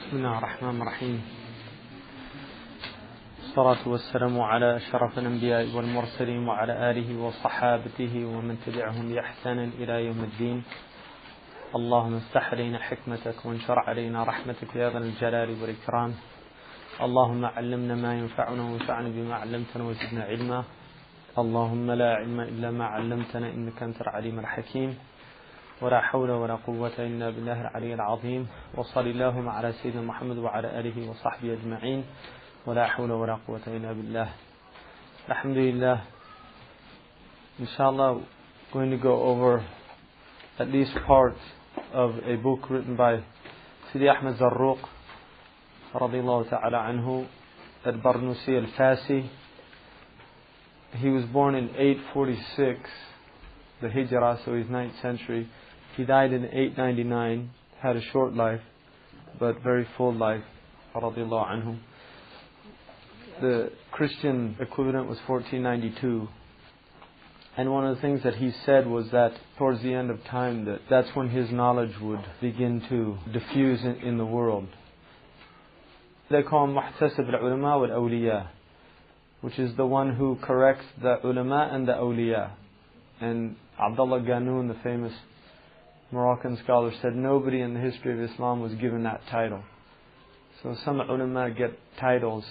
بسم الله الرحمن الرحيم. الصلاة والسلام على أشرف الأنبياء والمرسلين وعلى آله وصحابته ومن تبعهم بإحسان إلى يوم الدين. اللهم افتح علينا حكمتك وانشر علينا رحمتك يا ذا الجلال والإكرام. اللهم علمنا ما ينفعنا وانفعنا بما علمتنا وزدنا علما. اللهم لا علم إلا ما علمتنا إنك أنت العليم الحكيم. ولا حول ولا قوة إلا بالله العلي العظيم. وصلى اللهم على سيدنا محمد وعلى آله وصحبه أجمعين. ولا حول ولا قوة إلا بالله. Alhamdulillah. Inshallah, going to go over at least part of a book written by Sidi Ahmed Zarruq radiyallahu ta'ala anhu al-Barnusi al-Fasi. He was born in 846, the Hijrah, so he's 9th century. He died in 899, had a short life, but very full life, radiyallahu anhu. The Christian equivalent was 1492. And one of the things that he said was that towards the end of time, that's when his knowledge would begin to diffuse in the world. They call him Muhtasib al-Ulama wal-Awliya, which is the one who corrects the ulama and the awliya. And Abdullah Ganoun, the famous Moroccan scholar, said nobody in the history of Islam was given that title. So some ulama get titles,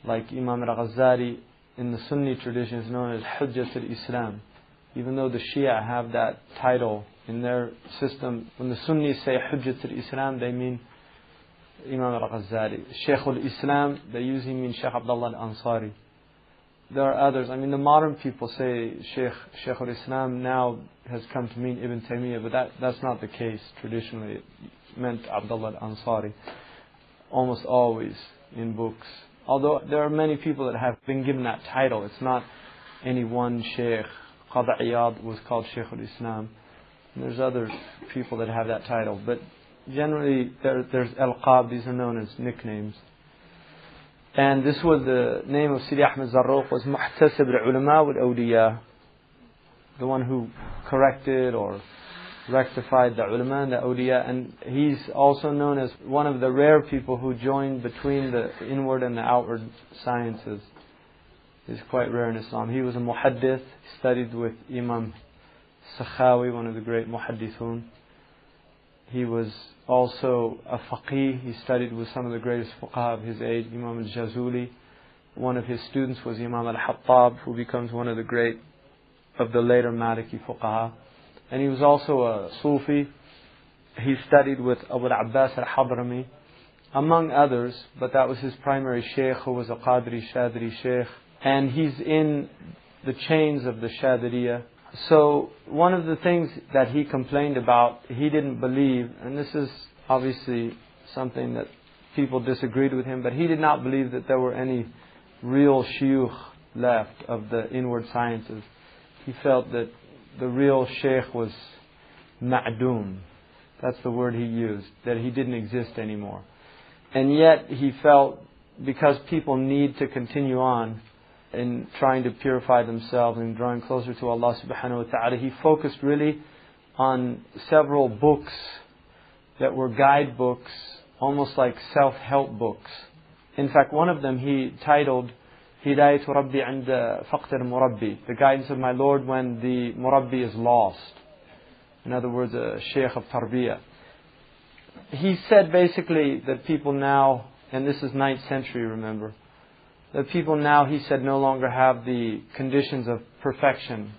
like Imam al-Ghazali in the Sunni tradition is known as Hujjat al-Islam. Even though the Shia have that title in their system, when the Sunnis say Hujjat al-Islam, they mean Imam al-Ghazali. Shaykh al-Islam, they usually mean Shaykh Abdullah al-Ansari. There are others. I mean, the modern people say Shaykh al-Islam now has come to mean Ibn Taymiyyah, but that's not the case. Traditionally, it meant Abdullah al-Ansari, almost always in books. Although there are many people that have been given that title. It's not any one Shaykh. Qadi Iyad was called Shaykh al-Islam. And there's other people that have that title. But generally, there's Al-Qab. These are known as nicknames. And this was the name of Sidi Ahmed Zarruq, was Muhtasib al-Ulama wal-Awliya, the one who corrected or rectified the ulama and the awliya. And he's also known as one of the rare people who joined between the inward and the outward sciences. He's quite rare in Islam. He was a muhaddith. He studied with Imam Sakhawi, one of the great muhaddithun. He was also a faqih. He studied with some of the greatest fuqaha of his age, Imam al-Jazuli. One of his students was Imam al-Hattab, who becomes one of the great of the later Maliki fuqaha. And he was also a Sufi. He studied with Abu al-Abbas al-Hadrami, among others, but that was his primary sheikh, who was a Qadri Shadri sheikh. And he's in the chains of the Shadriya. So one of the things that he complained about, he didn't believe, and this is obviously something that people disagreed with him, but he did not believe that there were any real shuyukh left of the inward sciences. He felt that the real sheikh was ma'doom. That's the word he used, that he didn't exist anymore. And yet he felt, because people need to continue on in trying to purify themselves and drawing closer to Allah subhanahu wa ta'ala, he focused really on several books that were guidebooks, almost like self-help books. In fact, one of them he titled Hidayatu Rabbi Inda Faqr Murabbi, the guidance of my Lord when the Murabbi is lost. In other words, a Shaykh of Tarbiyah. He said basically that people now, and this is 9th century, remember, that people now, he said, no longer have the conditions of perfection,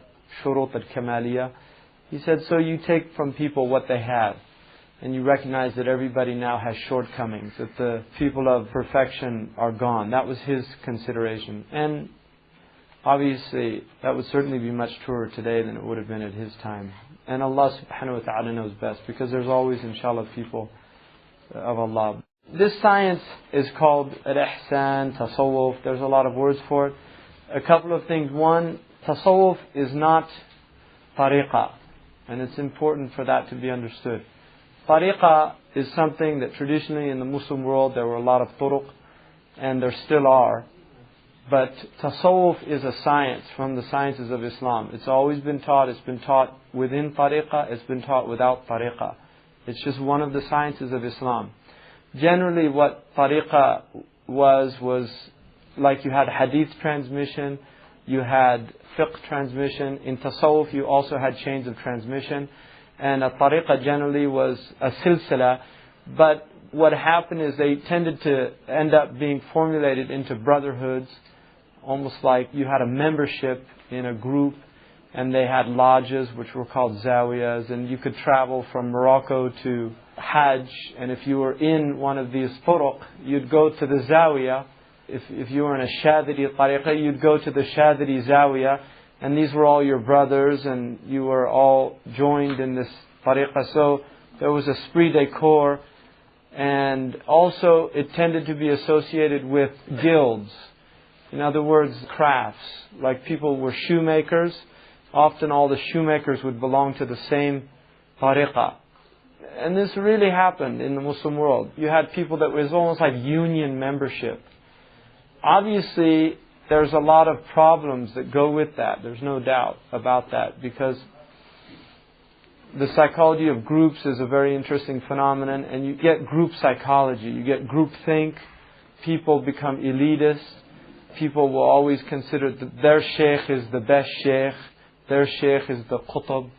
shurut al-kamaliyah. He said, so you take from people what they have, and you recognize that everybody now has shortcomings, that the people of perfection are gone. That was his consideration. And obviously, that would certainly be much truer today than it would have been at his time. And Allah subhanahu wa ta'ala knows best, because there's always, inshallah, people of Allah. This science is called al-ihsan, tasawwuf. There's a lot of words for it. A couple of things. One, tasawwuf is not tariqah, and it's important for that to be understood. Tariqah is something that traditionally in the Muslim world there were a lot of turuq, and there still are. But tasawwuf is a science from the sciences of Islam. It's always been taught. It's been taught within tariqah. It's been taught without tariqah. It's just one of the sciences of Islam. Generally what tariqah was like you had hadith transmission, you had fiqh transmission. In tasawwuf you also had chains of transmission. And a tariqah generally was a silsila. But what happened is they tended to end up being formulated into brotherhoods, almost like you had a membership in a group, and they had lodges which were called zawiyas, and you could travel from Morocco to Hajj, and if you were in one of these turuq, you'd go to the zawiya. If you were in a Shadiri tariqah, you'd go to the Shadiri zawiya, and these were all your brothers, and you were all joined in this tariqah. So there was esprit de corps, and also it tended to be associated with guilds. In other words, crafts. Like people were shoemakers. Often all the shoemakers would belong to the same tariqah. And this really happened in the Muslim world. You had people that was almost like union membership. Obviously, there's a lot of problems that go with that. There's no doubt about that, because the psychology of groups is a very interesting phenomenon, and you get group psychology, you get group think, people become elitist, people will always consider that their sheikh is the best sheikh, their sheikh is the qutb,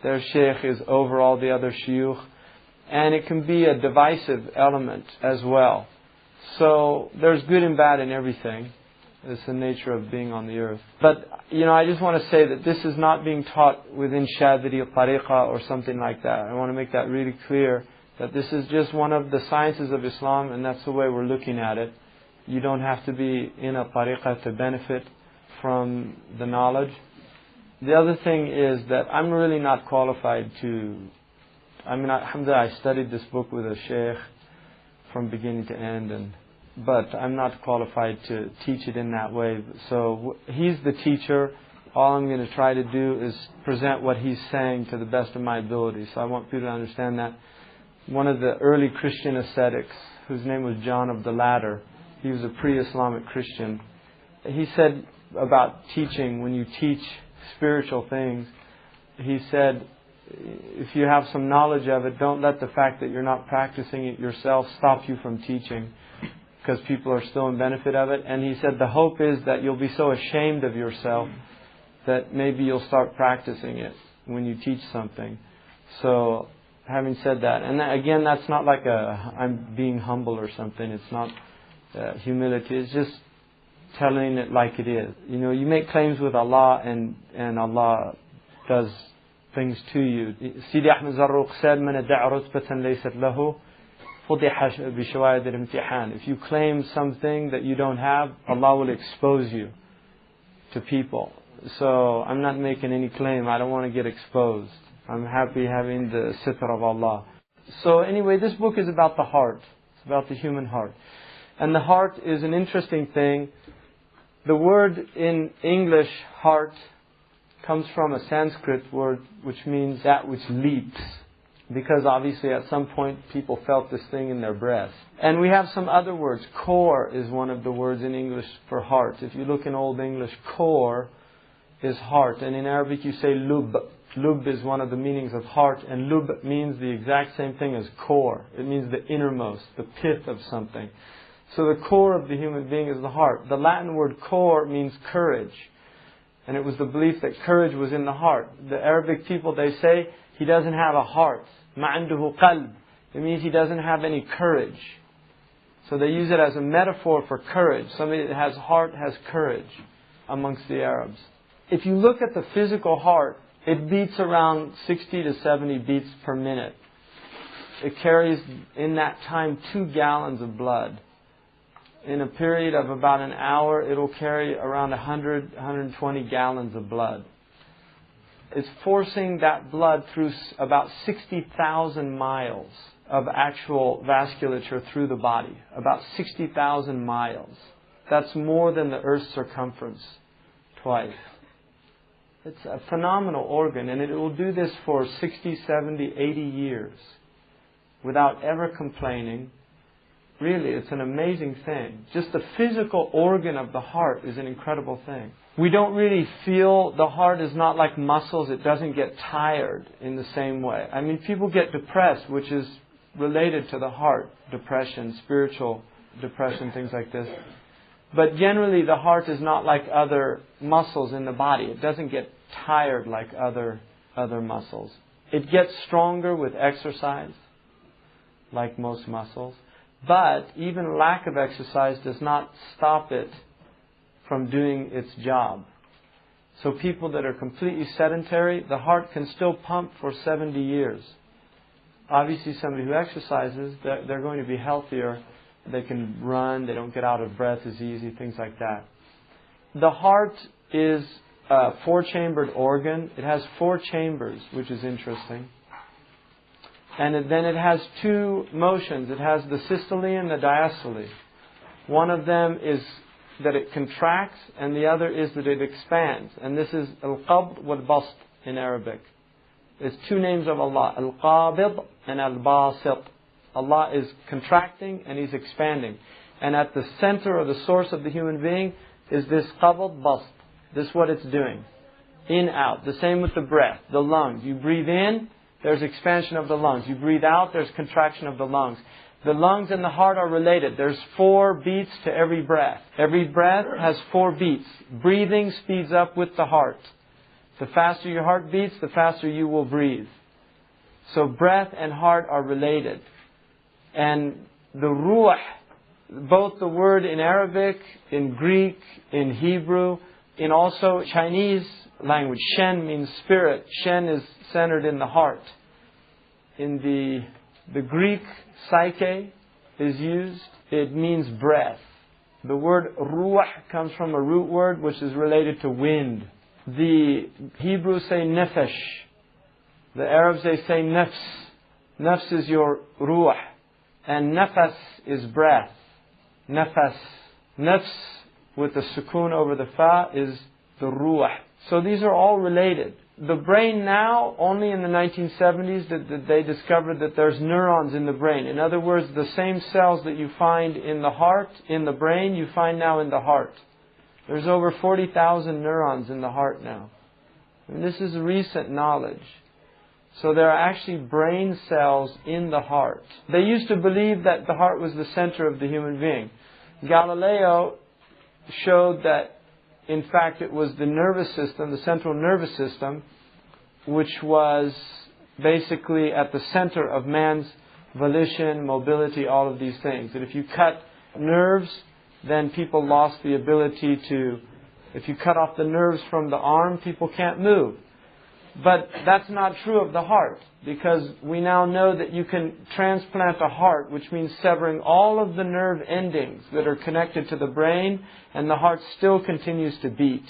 their sheikh is over all the other shuyukh, and it can be a divisive element as well. So there's good and bad in everything. It's the nature of being on the earth. But, I just want to say that this is not being taught within Shadiri Tariqah or something like that. I want to make that really clear, that this is just one of the sciences of Islam, and that's the way we're looking at it. You don't have to be in a Tariqah to benefit from the knowledge. The other thing is that I'm really not qualified to... alhamdulillah, I studied this book with a Shaykh from beginning to end, but I'm not qualified to teach it in that way. So he's the teacher. All I'm going to try to do is present what he's saying to the best of my ability. So I want people to understand that. One of the early Christian ascetics, whose name was John of the Ladder, he was a pre-Islamic Christian. He said about teaching, when you teach spiritual things, he said, if you have some knowledge of it, don't let the fact that you're not practicing it yourself stop you from teaching, because people are still in benefit of it. And he said the hope is that you'll be so ashamed of yourself that maybe you'll start practicing it when you teach something. So having said that, and again, that's not like I'm being humble or something. It's not humility. It's just telling it like it is. You make claims with Allah, and Allah does things to you. Sidi Ahmed Zarruq said, "Man da'a rutbatan laysat lahu fudiha bi shawahid al-imtihan." If you claim something that you don't have, Allah will expose you to people. So I'm not making any claim. I don't want to get exposed. I'm happy having the sitr of Allah. So anyway, this book is about the heart. It's about the human heart. And the heart is an interesting thing. The word in English, heart, comes from a Sanskrit word which means that which leaps. Because obviously at some point people felt this thing in their breast. And we have some other words. Core is one of the words in English for heart. If you look in Old English, core is heart. And in Arabic you say lub. Lub is one of the meanings of heart. And lub means the exact same thing as core. It means the innermost, the pith of something. So the core of the human being is the heart. The Latin word core means courage. And it was the belief that courage was in the heart. The Arabic people, they say, he doesn't have a heart. مَعَنْدُهُ قَلْبٌ. It means he doesn't have any courage. So they use it as a metaphor for courage. Somebody that has heart has courage amongst the Arabs. If you look at the physical heart, it beats around 60 to 70 beats per minute. It carries, in that time, 2 gallons of blood. In a period of about an hour, it'll carry around 100, 120 gallons of blood. It's forcing that blood through about 60,000 miles of actual vasculature through the body. About 60,000 miles. That's more than the Earth's circumference twice. It's a phenomenal organ, and it will do this for 60, 70, 80 years without ever complaining. Really, it's an amazing thing. Just the physical organ of the heart is an incredible thing. We don't really feel, the heart is not like muscles. It doesn't get tired in the same way. I mean, people get depressed, which is related to the heart. Depression, spiritual depression, things like this. But generally the heart is not like other muscles in the body. It doesn't get tired like other muscles. It gets stronger with exercise, like most muscles. But even lack of exercise does not stop it from doing its job. So people that are completely sedentary, the heart can still pump for 70 years. Obviously somebody who exercises, they're going to be healthier. They can run, they don't get out of breath as easy, things like that. The heart is a 4-chambered organ. It has 4 chambers, which is interesting. And then it has 2 motions. It has the systole and the diastole. One of them is that it contracts, and the other is that it expands. And this is al-qabd wal-bast in Arabic. It's 2 names of Allah, al-qabid and al-basit. Allah is contracting and He's expanding. And at the center or the source of the human being is this qabd bast. This is what it's doing. In, out. The same with the breath, the lungs. You breathe in, there's expansion of the lungs. You breathe out, there's contraction of the lungs. The lungs and the heart are related. There's 4 beats to every breath. Every breath has 4 beats. Breathing speeds up with the heart. The faster your heart beats, the faster you will breathe. So breath and heart are related. And the ruh, both the word in Arabic, in Greek, in Hebrew, in also Chinese language, Shen means spirit. Shen is centered in the heart. In the Greek, psyche is used. It means breath. The word ruh comes from a root word which is related to wind. The Hebrews say nefesh. The Arabs they say nafs. Nafs is your ruh. And nafas is breath. Nafas. Nafs with the sukoon over the fa is the ruh. So these are all related. The brain now, only in the 1970s that they discovered that there's neurons in the brain. In other words, the same cells that you find in the heart, in the brain, you find now in the heart. There's over 40,000 neurons in the heart now. And this is recent knowledge. So there are actually brain cells in the heart. They used to believe that the heart was the center of the human being. Galileo showed that, in fact, it was the nervous system, the central nervous system, which was basically at the center of man's volition, mobility, all of these things. That if you cut nerves, then people lost the ability to... If you cut off the nerves from the arm, people can't move. But that's not true of the heart, because we now know that you can transplant a heart, which means severing all of the nerve endings that are connected to the brain, and the heart still continues to beat.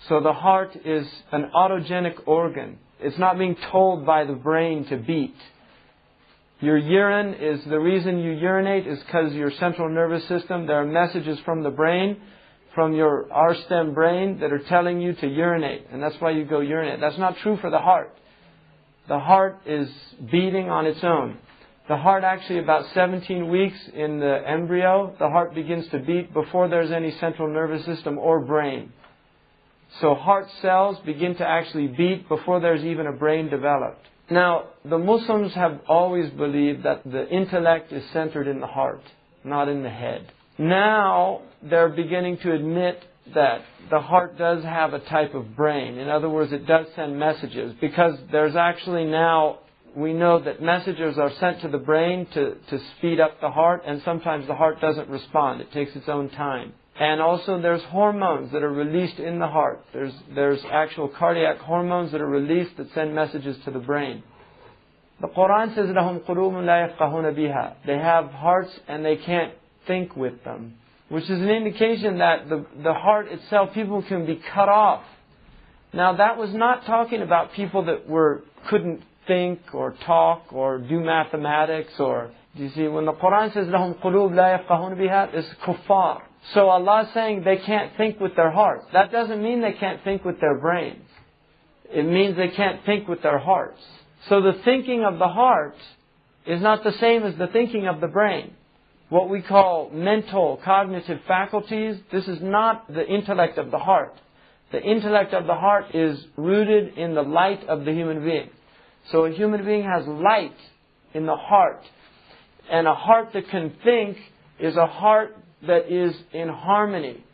So the heart is an autogenic organ. It's not being told by the brain to beat. Your urine is, the reason you urinate is because your central nervous system, there are messages from the brain, from your R-stem brain that are telling you to urinate. And that's why you go urinate. That's not true for the heart. The heart is beating on its own. The heart actually, about 17 weeks in the embryo, the heart begins to beat before there's any central nervous system or brain. So heart cells begin to actually beat before there's even a brain developed. Now, the Muslims have always believed that the intellect is centered in the heart, not in the head. Now, they're beginning to admit that the heart does have a type of brain. In other words, it does send messages. Because there's actually now, we know that messages are sent to the brain to speed up the heart, and sometimes the heart doesn't respond. It takes its own time. And also there's hormones that are released in the heart. There's actual cardiac hormones that are released that send messages to the brain. The Quran says, لَهُمْ قُلُوبٌ لَا يَفْقَهُونَ بِهَا. They have hearts and they can't think with them. Which is an indication that the heart itself, people can be cut off. Now that was not talking about people that couldn't think or talk or do mathematics or... Do you see, when the Quran says, لَهُمْ قُلُوبٌ لَا يَفْقَهُونَ بِهَا, it's kuffar. So Allah is saying they can't think with their hearts. That doesn't mean they can't think with their brains. It means they can't think with their hearts. So the thinking of the heart is not the same as the thinking of the brain. What we call mental, cognitive faculties, this is not the intellect of the heart. The intellect of the heart is rooted in the light of the human being. So a human being has light in the heart. And a heart that can think is a heart that is in harmony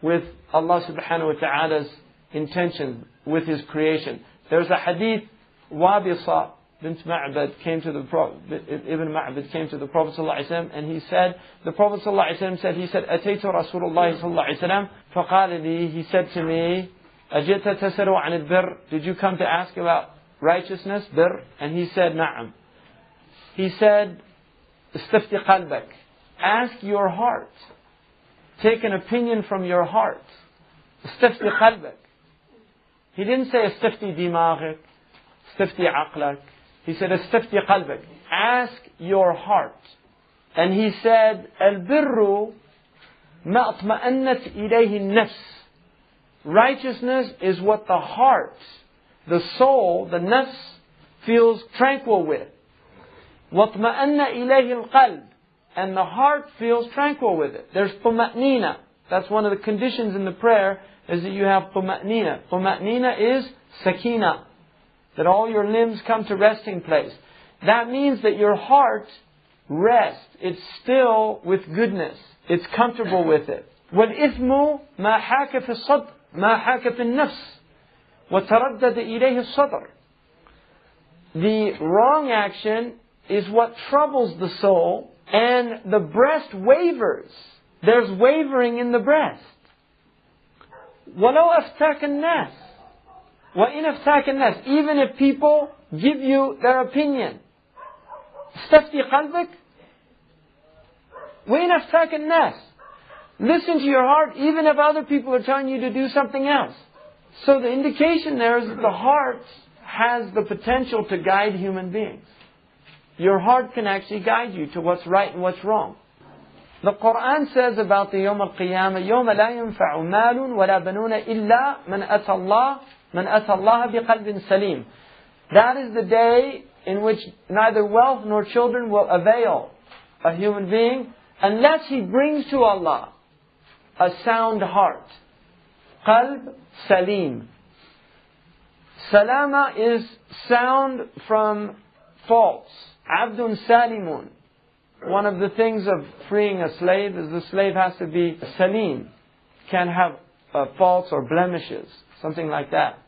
with Allah subhanahu wa ta'ala's intention, with His creation. There's a hadith, Wabisa bint Ma'bad came to the Prophet, Ibn Ma'bad came to the Prophet ﷺ, and he said, the Prophet ﷺ said, Ataytu Rasulullah ﷺ, فقال لي, he said to me, أجئت تسأل عن البر? Did you come to ask about righteousness, bir? And he said, نعم. He said, استفتي قلبك. Ask your heart. Take an opinion from your heart. استفتي قلبك. He didn't say استفتي دماغك, استفتي عقلك. He said استفتي قلبك. Ask your heart. And he said, البر ما اطمأنت إليه النفس. Righteousness is what the heart, the soul, the nafs feels tranquil with. وَاطْمَأَنَّ إِلَيْهِ الْقَلْبِ. And the heart feels tranquil with it. There's طُمَأْنِينَ. That's one of the conditions in the prayer, is that you have طُمَأْنِينَ. طُمَأْنِينَ is sakina. That all your limbs come to resting place. That means that your heart rests. It's still with goodness. It's comfortable with it. وَالْإِثْمُ مَا حَاكَ فِي الصَّدْرِ مَا حَاكَ فِي النَّفْسِ وَتَرَدَّدَ إِلَيْهِ الصَّدْرِ. The wrong action is what troubles the soul, and the breast wavers. There's wavering in the breast. وَلَوْ أَفْتَاكَ النَّاسِ وَإِنْ أَفْتَاكَ النَّاسِ. Even if people give you their opinion. اسْتَفْتِي قَلْبِكَ وَإِنْ أَفْتَاكَ النَّاسِ. Listen to your heart, even if other people are telling you to do something else. So the indication there is that the heart has the potential to guide human beings. Your heart can actually guide you to what's right and what's wrong. The Quran says about the Yawm al-Qiyamah, يَوْمَ لَا يَنْفَعُ مَالٌ وَلَا بَنُونَ إِلَّا مَنْ أَتَى اللَّهَ بِقَلْبٍ سَلِيمٍ. That is the day in which neither wealth nor children will avail a human being unless he brings to Allah a sound heart. Qalb salim. Salama is sound from faults. Abdun salimun. One of the things of freeing a slave is the slave has to be salim. Can't have faults or blemishes. Something like that.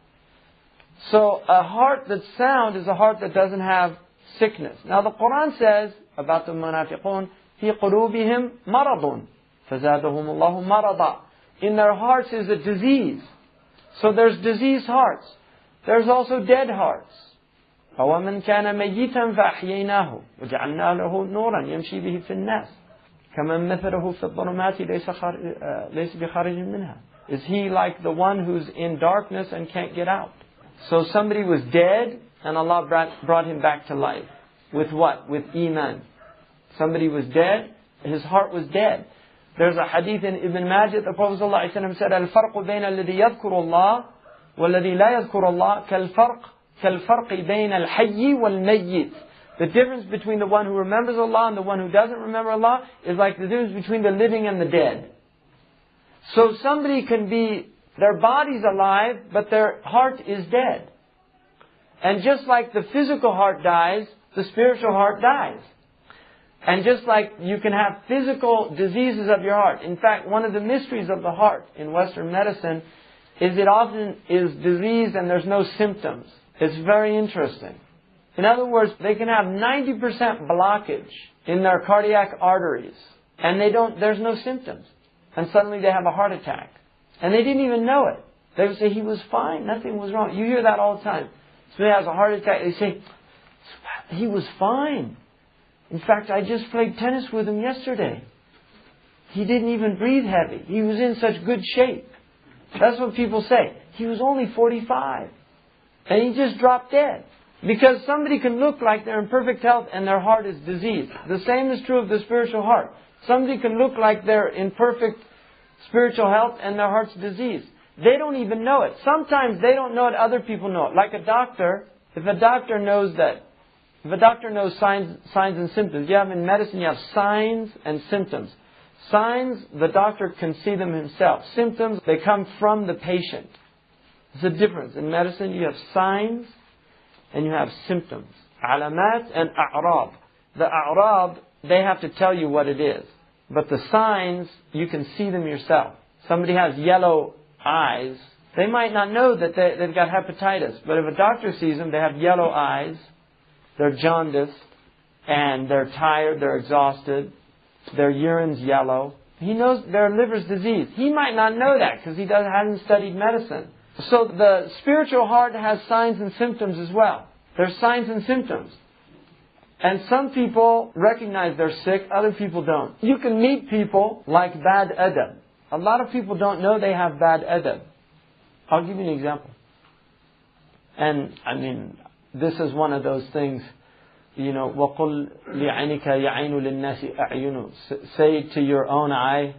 So a heart that's sound is a heart that doesn't have sickness. Now the Quran says about the munafiqun, في قلوبهم مرض فزادهم الله مرضا. In their hearts is a disease. So there's diseased hearts. There's also dead hearts. فَوَمَنْ كَانَ مَيِّتًا فَأَحْيَيْنَاهُ وَجَعَلْنَا لَهُ نُورًا يَمْشِي بِهِ فِي النَّاسِ كَمَنْ مَثَلَهُ فِي الظُّلُمَاتِ لَيْسَ بِخَارِجٍ مِنْهَا. Is he like the one who's in darkness and can't get out? So somebody was dead and Allah brought him back to life. With what? With iman. Somebody was dead, his heart was dead. There's a hadith in Ibn Majah, the Prophet ﷺ said, الْفَرْقُ بَيْنَ الَّذِي يَذْكُرُ اللَّهِ وَالَّذِي لَا يَذْكُرُ اللَّهِ كَالْفَرْقِ بَيْنَ الْحَيِّ وَالْمَيِّتِ. The difference between the one who remembers Allah and the one who doesn't remember Allah is like the difference between the living and the dead. So somebody can be, their body's alive, but their heart is dead. And just like the physical heart dies, the spiritual heart dies. And just like you can have physical diseases of your heart. In fact, one of the mysteries of the heart in Western medicine is it often is diseased and there's no symptoms. It's very interesting. In other words, they can have 90% blockage in their cardiac arteries. And there's no symptoms. And suddenly they have a heart attack. And they didn't even know it. They would say, he was fine, nothing was wrong. You hear that all the time. Somebody has a heart attack, they say, he was fine. In fact, I just played tennis with him yesterday. He didn't even breathe heavy. He was in such good shape. That's what people say. He was only 45. And he just dropped dead. Because somebody can look like they're in perfect health and their heart is diseased. The same is true of the spiritual heart. Somebody can look like they're in perfect spiritual health and their heart's diseased. They don't even know it. Sometimes they don't know it, other people know it. Like a doctor, if a doctor knows signs and symptoms. You have in medicine, you have signs and symptoms. Signs, the doctor can see them himself. Symptoms, they come from the patient. There's a difference. In medicine, you have signs and you have symptoms. alamat and a'rab. The a'rab, they have to tell you what it is. But the signs, you can see them yourself. Somebody has yellow eyes, they might not know that they've got hepatitis. But if a doctor sees them, they have yellow eyes, they're jaundiced, and they're tired, they're exhausted, their urine's yellow. He knows their liver's diseased. He might not know that because he hasn't studied medicine. So the spiritual heart has signs and symptoms as well. There's signs and symptoms. And some people recognize they're sick, other people don't. You can meet people like bad adab. A lot of people don't know they have bad adab. I'll give you an example. And I mean, this is one of those things, you know, وَقُلْ لِعَيْنِكَ يَعَيْنُ لِلنَّاسِ أَعْيُنُ. Say to your own eye,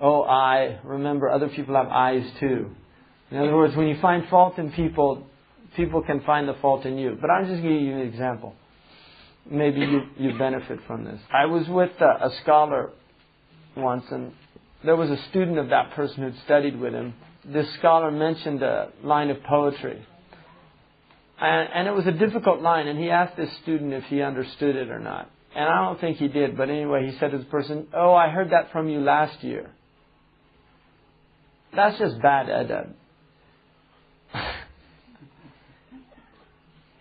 oh eye, remember other people have eyes too. In other words, when you find fault in people, people can find the fault in you. But I'm just giving you an example. Maybe you benefit from this. I was with a scholar once, and there was a student of that person who'd studied with him. This scholar mentioned a line of poetry. And it was a difficult line, and he asked this student if he understood it or not. And I don't think he did, but anyway, he said to the person, oh, I heard that from you last year. That's just bad adab.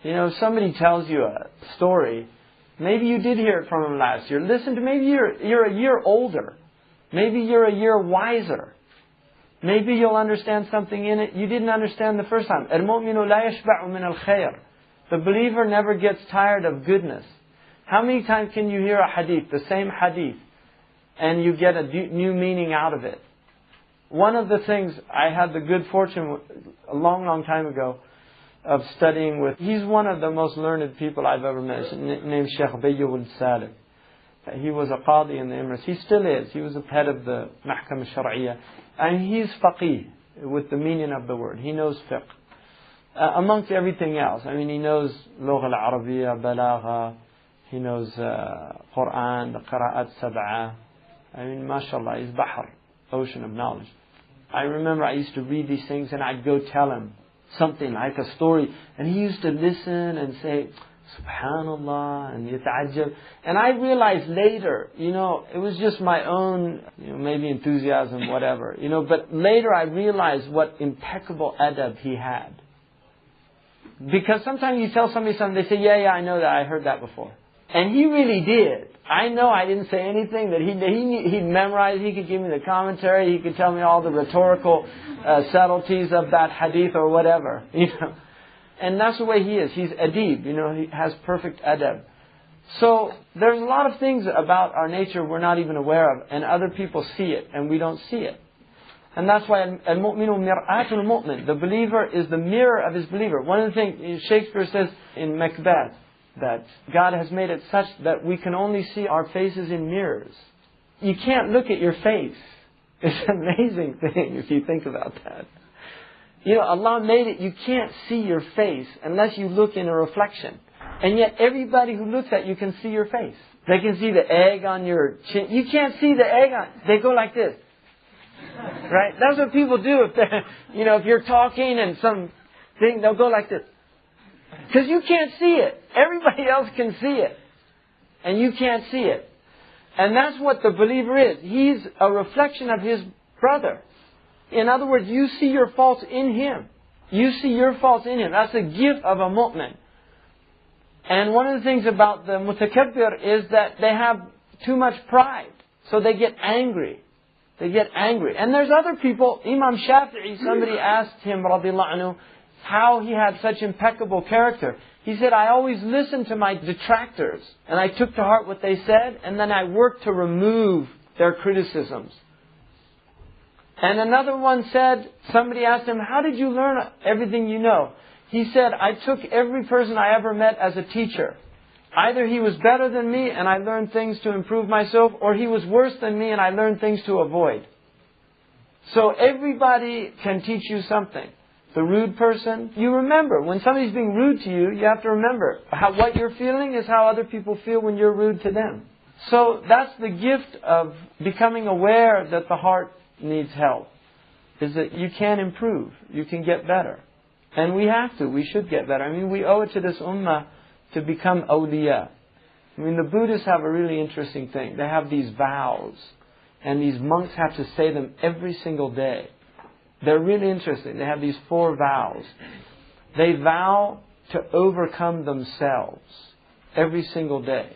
You know, if somebody tells you a story, maybe you did hear it from him last year. Listen to, maybe you're a year older. Maybe you're a year wiser. Maybe you'll understand something in it you didn't understand the first time. الْمُؤْمِنُ لَا يَشْبَعُ مِنَ الْخَيْرِ. The believer never gets tired of goodness. How many times can you hear a hadith, the same hadith, and you get a new meaning out of it? One of the things I had the good fortune a long, long time ago of studying with, he's one of the most learned people I've ever met, named Shaykh Salik. He was a qadi in the Emirates. He still is. He was the head of the Mahkam al-Shar'iyya. And he's faqih, with the meaning of the word. He knows fiqh. Amongst everything else. I mean, he knows Lugha al-Arabiyya, Balagha. He knows Quran, the Qira'at Sab'ah. I mean, mashallah, he's Bahr, ocean of knowledge. I remember I used to read these things and I'd go tell him something like a story. And he used to listen and say, Subhanallah, and yata'ajjab. And I realized later, you know, it was just my own, you know, maybe enthusiasm, whatever, you know, but later I realized what impeccable adab he had. Because sometimes you tell somebody something, they say, yeah, I know that, I heard that before. And he really did. I know I didn't say anything, that he'd memorized, he could give me the commentary, he could tell me all the rhetorical subtleties of that hadith or whatever, you know. And that's the way he is. He's adib, you know, he has perfect adab. So there's a lot of things about our nature we're not even aware of, and other people see it, and we don't see it. And that's why al-mu'minu mir'atul mu'min. The believer is the mirror of his believer. One of the things Shakespeare says in Macbeth, that God has made it such that we can only see our faces in mirrors. You can't look at your face. It's an amazing thing if you think about that. You know, Allah made it, you can't see your face unless you look in a reflection. And yet everybody who looks at you can see your face. They can see the egg on your chin. You can't see the egg on, they go like this. Right? That's what people do if they're, you know, if you're talking and some thing, they'll go like this. Because you can't see it. Everybody else can see it. And you can't see it. And that's what the believer is. He's a reflection of his brother. In other words, you see your faults in him. You see your faults in him. That's a gift of a mu'min. And one of the things about the mutakabbir is that they have too much pride. So they get angry. They get angry. And there's other people. Imam Shafi'i, somebody asked him, radiallahu anhu, how he had such impeccable character. He said, I always listened to my detractors. And I took to heart what they said. And then I worked to remove their criticisms. And another one said, somebody asked him, how did you learn everything you know? He said, I took every person I ever met as a teacher. Either he was better than me and I learned things to improve myself, or he was worse than me and I learned things to avoid. So everybody can teach you something. The rude person, you remember, when somebody's being rude to you, you have to remember, what you're feeling is how other people feel when you're rude to them. So that's the gift of becoming aware that the heart needs help, is that you can improve, you can get better. And we have to, we should get better. I mean, we owe it to this ummah to become awliya. I mean, the Buddhists have a really interesting thing. They have these vows, and these monks have to say them every single day. They're really interesting. They have these 4 vows. They vow to overcome themselves every single day.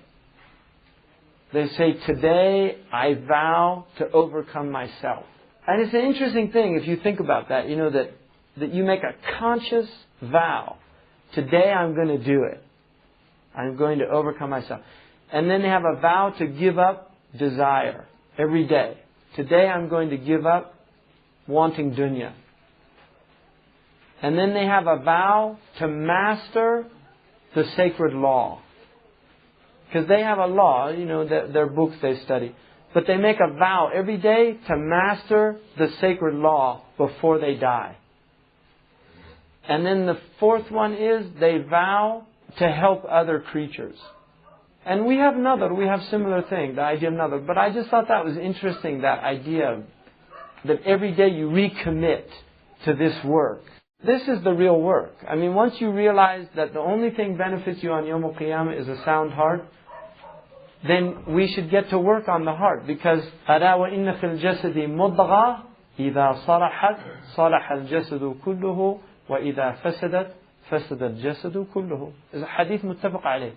They say, today I vow to overcome myself. And it's an interesting thing if you think about that, that you make a conscious vow. Today I'm going to do it. I'm going to overcome myself. And then they have a vow to give up desire every day. Today I'm going to give up wanting dunya. And then they have a vow to master the sacred law. Because they have a law, their books they study. But they make a vow every day to master the sacred law before they die. And then the 4th one is they vow to help other creatures. And we have similar thing, the idea of nadr. But I just thought that was interesting, that idea that every day you recommit to this work. This is the real work. I mean, once you realize that the only thing benefits you on Yawm al-Qiyamah is a sound heart, then we should get to work on the heart. Because أَلَا وَإِنَّ فِي الْجَسَدِ مُضْغَةً إِذَا صَلَحَتْ صَلَحَ الْجَسَدُ كُلُّهُ وَإِذَا فَسَدَتْ فَسَدَ الْجَسَدُ كُلُّهُ. It's a hadith muttafaq alayh.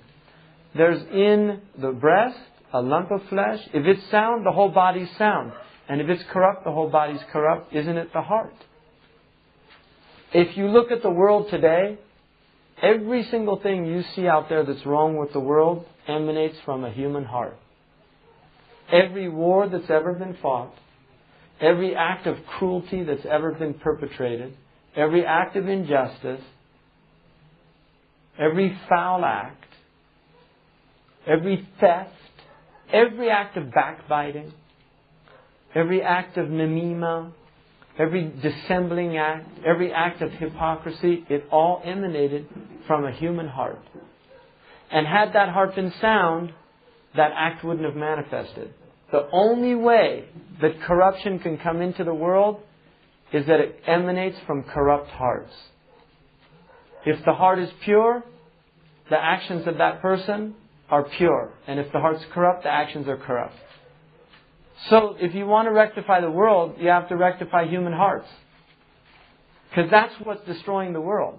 There's in the breast a lump of flesh. If it's sound, the whole body's sound. And if it's corrupt, the whole body's corrupt. Isn't it the heart? If you look at the world today, every single thing you see out there that's wrong with the world emanates from a human heart. Every war that's ever been fought, every act of cruelty that's ever been perpetrated, every act of injustice, every foul act, every theft, every act of backbiting, every act of namima, every dissembling act, every act of hypocrisy, it all emanated from a human heart. And had that heart been sound, that act wouldn't have manifested. The only way that corruption can come into the world is that it emanates from corrupt hearts. If the heart is pure, the actions of that person are pure. And if the heart's corrupt, the actions are corrupt. So if you want to rectify the world, you have to rectify human hearts. Because that's what's destroying the world.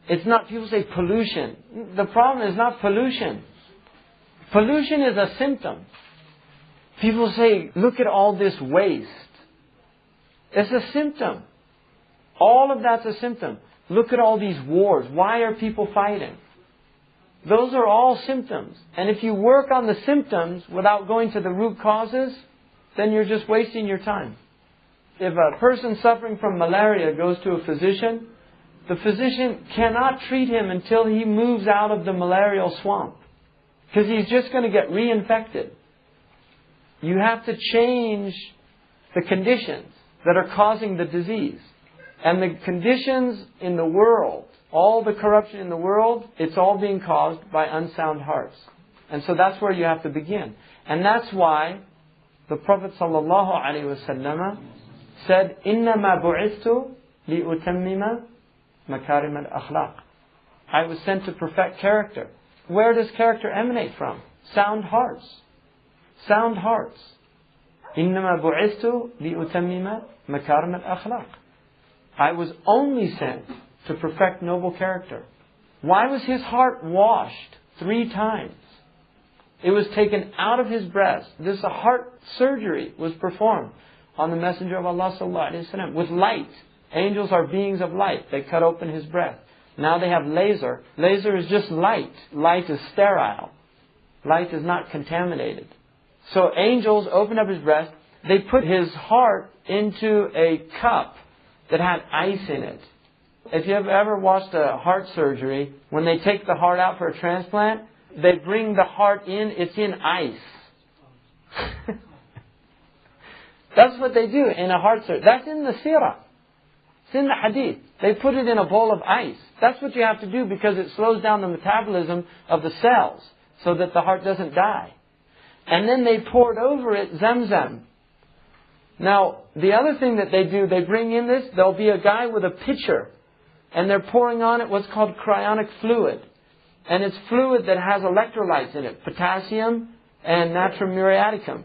It's not, people say pollution. The problem is not pollution. Pollution is a symptom. People say, look at all this waste. It's a symptom. All of that's a symptom. Look at all these wars. Why are people fighting? Those are all symptoms. And if you work on the symptoms without going to the root causes, then you're just wasting your time. If a person suffering from malaria goes to a physician, the physician cannot treat him until he moves out of the malarial swamp. Because he's just going to get reinfected. You have to change the conditions that are causing the disease. And the conditions in the world, all the corruption in the world, it's all being caused by unsound hearts. And so that's where you have to begin. And that's why the Prophet ﷺ said, إِنَّمَا بُعِثْتُ لِأُتَمِّمَ مَكَارِمَ الْأَخْلَاقِ. I was sent to perfect character. Where does character emanate from? Sound hearts. Sound hearts. إِنَّمَا بُعِثْتُ لِأُتَمِّمَ مَكَارِمَ الْأَخْلَاقِ. I was only sent to perfect noble character. Why was his heart washed 3 times? It was taken out of his breast. This heart surgery was performed on the Messenger of Allah ﷺ with light. Angels are beings of light. They cut open his breast. Now they have laser. Laser is just light. Light is sterile. Light is not contaminated. So angels opened up his breast. They put his heart into a cup that had ice in it. If you have ever watched a heart surgery, when they take the heart out for a transplant, they bring the heart in, it's in ice. That's what they do in a heart surgery. That's in the seerah. It's in the hadith. They put it in a bowl of ice. That's what you have to do because it slows down the metabolism of the cells so that the heart doesn't die. And then they poured over it Zamzam. Now, the other thing that they do, they bring in this, there'll be a guy with a pitcher and they're pouring on it what's called cryonic fluid. And it's fluid that has electrolytes in it, potassium and natrium muriaticum.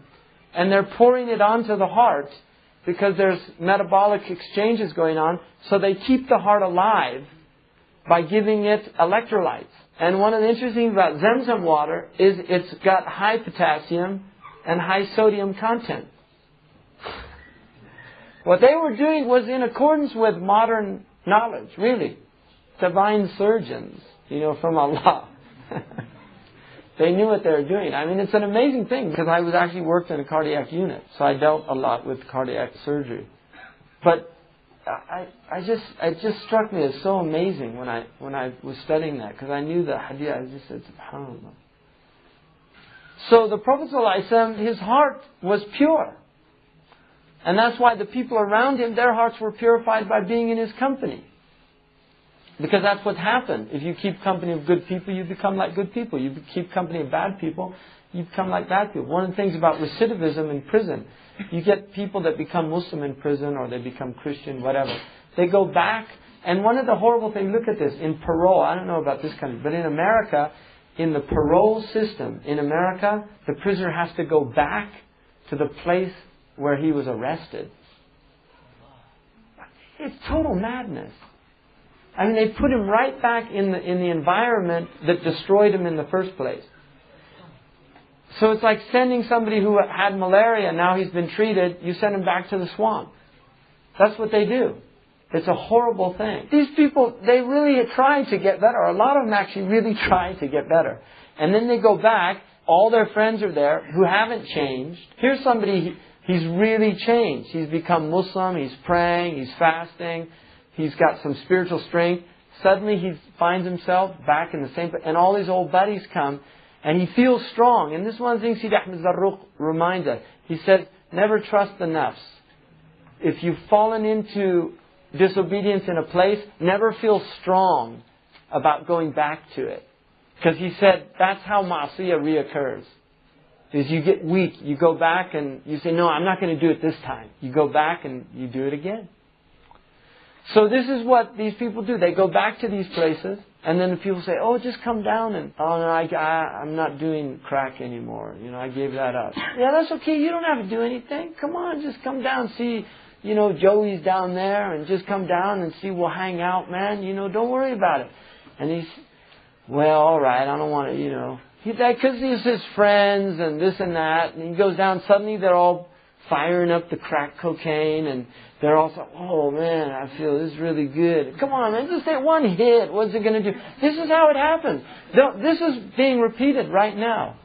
And they're pouring it onto the heart because there's metabolic exchanges going on. So they keep the heart alive by giving it electrolytes. And one of the interesting things about Zamzam water is it's got high potassium and high sodium content. What they were doing was in accordance with modern knowledge, really. Divine surgeons, from Allah. They knew what they were doing. I mean, it's an amazing thing because I was actually worked in a cardiac unit, so I dealt a lot with cardiac surgery. But it just struck me as so amazing when I was studying that, because I knew the hadith. I just said, SubhanAllah. So the Prophet ﷺ, his heart was pure. And that's why the people around him, their hearts were purified by being in his company. Because that's what happened. If you keep company of good people, you become like good people. You keep company of bad people, you become like bad people. One of the things about recidivism in prison, you get people that become Muslim in prison or they become Christian, whatever. They go back, and one of the horrible things, look at this, in parole, I don't know about this country, but in America, in the parole system, in America, the prisoner has to go back to the place where he was arrested. It's total madness. I mean, they put him right back in the environment that destroyed him in the first place. So it's like sending somebody who had malaria, and now he's been treated, you send him back to the swamp. That's what they do. It's a horrible thing. These people, they really try to get better. A lot of them actually really try to get better. And then they go back, all their friends are there who haven't changed. Here's somebody, he's really changed. He's become Muslim, he's praying, he's fasting, he's got some spiritual strength. Suddenly he finds himself back in the same place, and all his old buddies come, and he feels strong. And this is one of the things Sidi Ahmed Zarruq reminds us. He says, never trust the nafs. If you've fallen into disobedience in a place, never feel strong about going back to it. Because he said, that's how ma'asiyah reoccurs. Is you get weak, you go back and you say, no, I'm not going to do it this time. You go back and you do it again. So this is what these people do. They go back to these places, and then the people say, oh, just come down and, oh no, I'm not doing crack anymore. I gave that up. Yeah, that's okay. You don't have to do anything. Come on, just come down, see, Joey's down there, and just come down and see, we'll hang out, man. Don't worry about it. And he's, well, all right, I don't want to, because he's his friends and this and that. And he goes down, suddenly they're all firing up the crack cocaine, and they're all like, oh man, I feel this is really good. Come on, man, just take one hit. What's it going to do? This is how it happens. This is being repeated right now.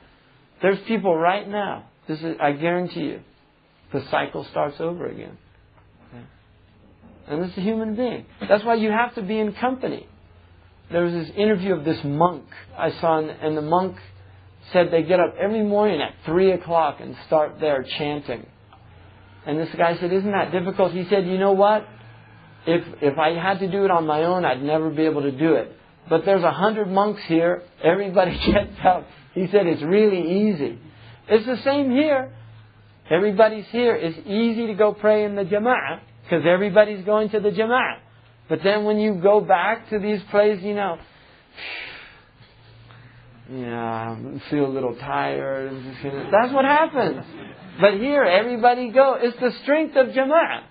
There's people right now. I guarantee you, the cycle starts over again. And this is a human being. That's why you have to be in company. There was this interview of this monk I saw, and the monk said they get up every morning at 3 o'clock and start there chanting. And this guy said, isn't that difficult? He said, you know what? If I had to do it on my own, I'd never be able to do it. But there's 100 monks here. Everybody gets up. He said, it's really easy. It's the same here. Everybody's here. It's easy to go pray in the jama'ah because everybody's going to the jama'ah. But then when you go back to these places, I feel a little tired. That's what happens. But here, everybody go. It's the strength of jama'ah.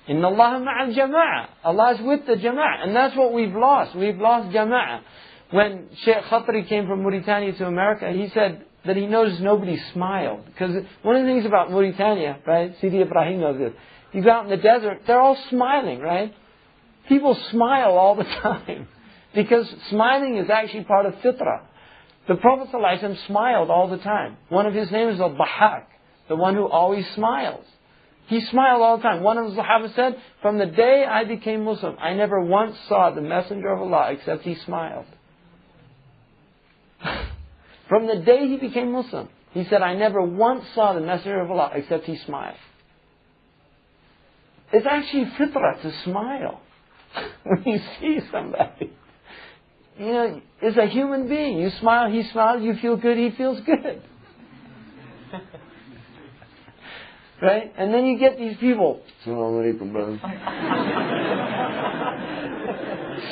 Inna Allah ma'al jama'ah. Allah is with the jama'ah. And that's what we've lost. We've lost jama'ah. When Shaykh Khatri came from Mauritania to America, he said that he noticed nobody smiled. Because one of the things about Mauritania, right? Sidi Ibrahim knows this. You go out in the desert, they're all smiling, right? People smile all the time. Because smiling is actually part of fitrah. The Prophet ﷺ smiled all the time. One of his names is Al-Bahak, the one who always smiles. He smiled all the time. One of the Sahaba said, from the day I became Muslim, I never once saw the Messenger of Allah except he smiled. From the day he became Muslim, he said, I never once saw the Messenger of Allah except he smiled. It's actually fitrah to smile when you see somebody. It's a human being. You smile, he smiles, you feel good, he feels good. Right? And then you get these people. Assalamu alaikum, brother.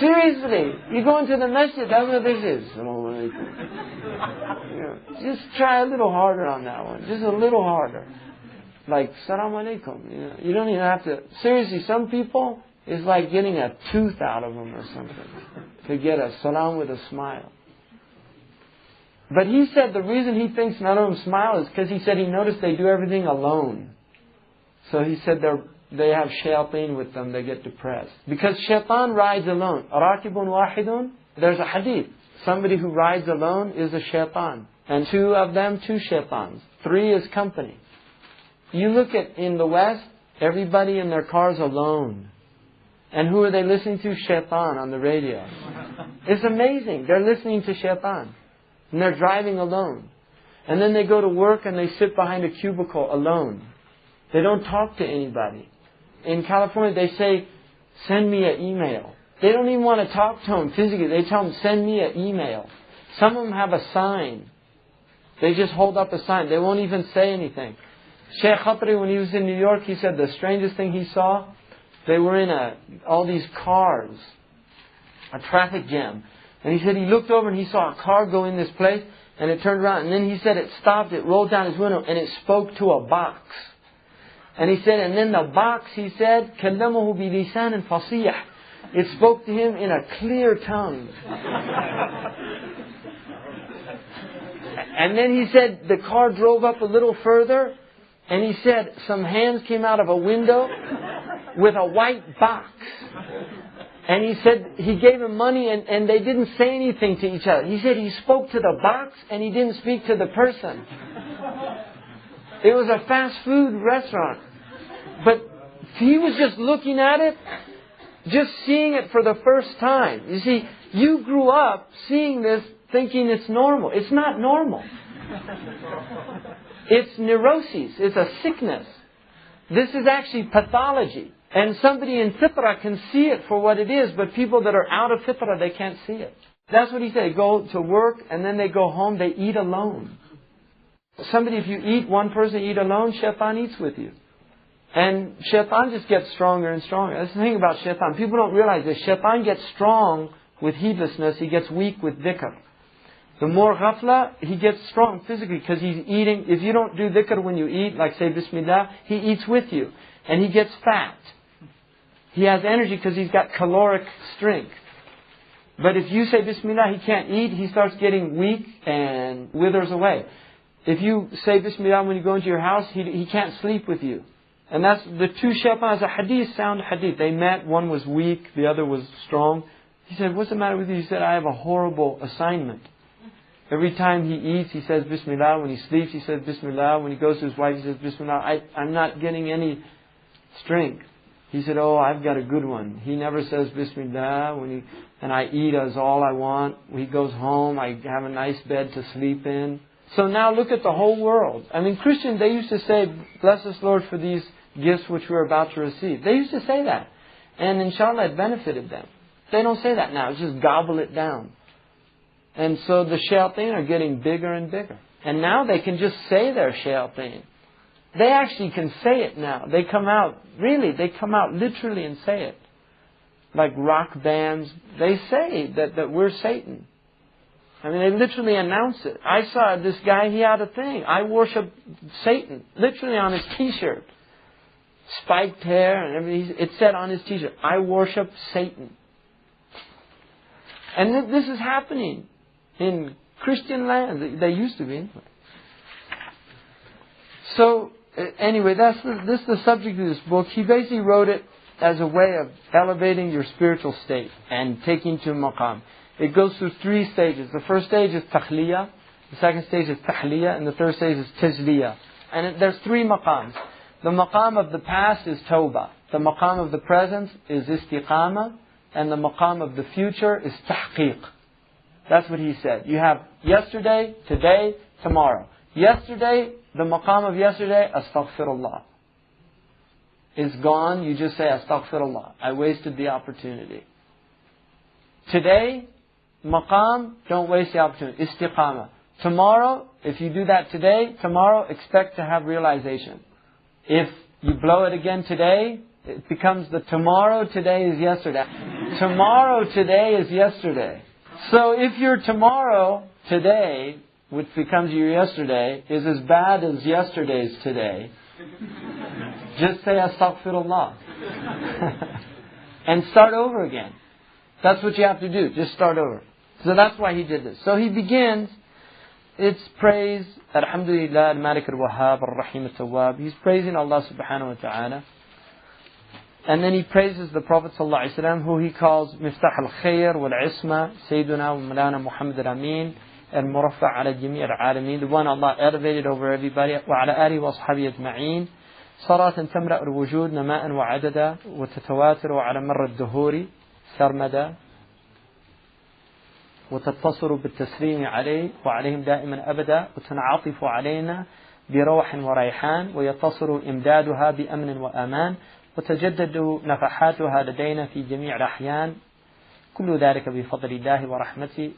Seriously, you go into the masjid, that's what this is. Just try a little harder on that one. Just a little harder. Like, Assalamu alaikum. You don't even have to. Seriously, some people, it's like getting a tooth out of them or something to get a salam with a smile. But he said the reason he thinks none of them smile is because he said he noticed they do everything alone. So he said they have shayateen with them, they get depressed. Because shaitan rides alone. Rakibun wahidun, there's a hadith. Somebody who rides alone is a shaitan. And two of them, two shaitans. Three is company. You look at, in the West, everybody in their cars alone. And who are they listening to? Shaitan on the radio. It's amazing. They're listening to shaitan. And they're driving alone. And then they go to work and they sit behind a cubicle alone. They don't talk to anybody. In California, they say, send me an email. They don't even want to talk to them physically. They tell them, send me an email. Some of them have a sign. They just hold up a sign. They won't even say anything. Shaykh Khatri, when he was in New York, he said the strangest thing he saw, they were in all these cars, a traffic jam. And he said he looked over and he saw a car go in this place, and it turned around. And then he said it stopped, it rolled down his window, and it spoke to a box. And he said, and then the box, he said, كَلَّمَهُ بِلِسَانٍ فَصِيحٍ. It spoke to him in a clear tongue. And then he said the car drove up a little further, and he said some hands came out of a window with a white box. And he said he gave him money and they didn't say anything to each other. He said he spoke to the box and he didn't speak to the person. It was a fast food restaurant. But he was just looking at it, just seeing it for the first time. You see, you grew up seeing this thinking it's normal. It's not normal. It's neuroses. It's a sickness. This is actually pathology. And somebody in fitrah can see it for what it is, but people that are out of fitrah, they can't see it. That's what he said. They go to work and then they go home, they eat alone. Somebody, if you eat, one person eat alone, shaitan eats with you. And shaitan just gets stronger and stronger. That's the thing about shaitan. People don't realize this. Shaitan gets strong with heedlessness, he gets weak with dhikr. The more ghafla, he gets strong physically because he's eating. If you don't do dhikr when you eat, like say Bismillah, he eats with you. And he gets fat. He has energy because he's got caloric strength. But if you say Bismillah, he can't eat, he starts getting weak and withers away. If you say Bismillah when you go into your house, he can't sleep with you. And that's the two shaitans, a hadith, sound hadith. They met, one was weak, the other was strong. He said, what's the matter with you? He said, I have a horrible assignment. Every time he eats, he says Bismillah. When he sleeps, he says Bismillah. When he goes to his wife, he says Bismillah. I'm not getting any strength. He said, oh, I've got a good one. He never says Bismillah. And I eat as all I want. He goes home, I have a nice bed to sleep in. So now look at the whole world. I mean, Christians, they used to say, bless us, Lord, for these gifts which we're about to receive. They used to say that. And inshallah, it benefited them. They don't say that now. It's just gobble it down. And so the shayateen are getting bigger and bigger. And now they can just say they're shayateen. They actually can say it now. They come out literally and say it. Like rock bands, they say that we're Satan. I mean, they literally announce it. I saw this guy, he had a thing. I worship Satan. Literally on his t-shirt. Spiked hair and everything. It said on his t-shirt, I worship Satan. And this is happening in Christian lands. They used to be anyway. So, anyway, this is the subject of this book. He basically wrote it as a way of elevating your spiritual state and taking to maqam. It goes through 3 stages. The first stage is takhliya, the second stage is tahliya, and the third stage is tajliya. And there's 3 maqams. The maqam of the past is tawbah. The maqam of the present is istiqamah. And the maqam of the future is tahqiq. That's what he said. You have yesterday, today, tomorrow. Yesterday, the maqam of yesterday, astaghfirullah. Is gone, you just say astaghfirullah. I wasted the opportunity. Today, maqam, don't waste the opportunity. Istiqamah. Tomorrow, if you do that today, tomorrow expect to have realization. If you blow it again today, It becomes the tomorrow today is yesterday. Tomorrow today is yesterday. So if your tomorrow today, which becomes your yesterday, is as bad as yesterday's today, just say astaghfirullah. And start over again. That's what you have to do. Just start over. So that's why he did this. So he begins, it's praise, Alhamdulillah, Al-Malik Al-Wahhab, Al-Rahim Al-Tawwab. He's praising Allah subhanahu wa ta'ala. And then he praises the Prophet sallallahu alaihi wasallam, who he calls Miftah al-Khair wal-Isma, Sayyiduna wa Malana Muhammad al-Amin, al-Muraffa' ala jami' al-Alamin, the one Allah elevated over everybody, wa ala alihi wa ashabihi ajma'in, صلاة تملأ الوجود نماء وعددا وتتواتر على مر الدهور سرمدا وتتصل بالتسليم عليه وعليهم دائما أبدا وتنعطف علينا بروح وريحان ويتصل إمدادها بأمن وأمان وتجدد نفحاتها لدينا في جميع الأحيان كل ذلك بفضل الله ورحمته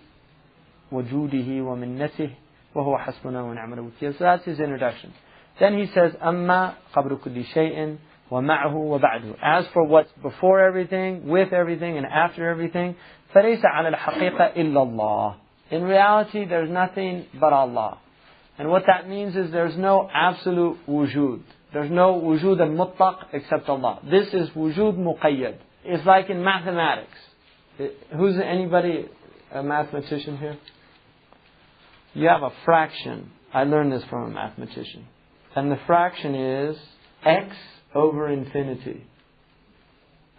وجوده ومنته وهو حسبنا ونعم الوكيل. So that's his introduction. Then he says, أما قبل كل شيء ومعه وبعده. As for what's before everything, with everything, and after everything, فليس على الحقيقة إلا الله. In reality, there's nothing but Allah. And what that means is there's no absolute wujud. There's no wujud al-mutlaq except Allah. This is wujud muqayyad. It's like in mathematics. Who's anybody a mathematician here? You have a fraction. I learned this from a mathematician. And the fraction is x over infinity.